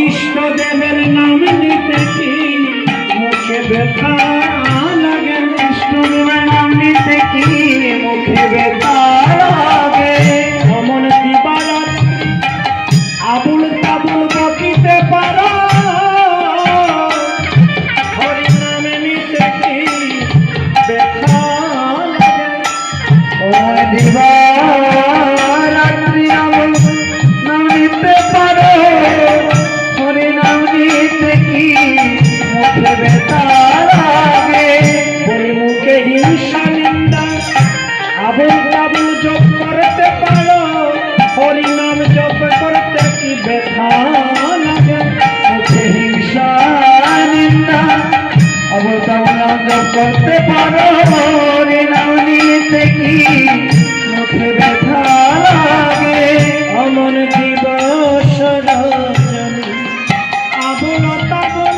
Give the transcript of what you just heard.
ইষ্ট দেবের নাম নিতে কি মুখে ব্যথা লাগে, ইষ্ট দেবের নাম নিতে কি মুখে ব্যথা লাগে। অমন দিবারাত আবুল তাবুল বকিতে পারো, হরি নাম নিতে কি ব্যথা লাগে। ওমন দিবারাত্রি আবুল নাম নিতে পারো, হরি নাম নিতে কি মুখে ব্যথা লাগে। বলি মুখে হিংসা নিন্দা আবুল তাবুল জপ করতে পারো, হরি নাম জপ করতে কি ব্যথা লাগে। মুখে হিংসা নিন্দা আবুল তাবুল নাম জপ করতে পারো, হরি নাম নিতে কি মুখে ব্যথা লাগে। অমন দিবস রজনী আবুল তাবুল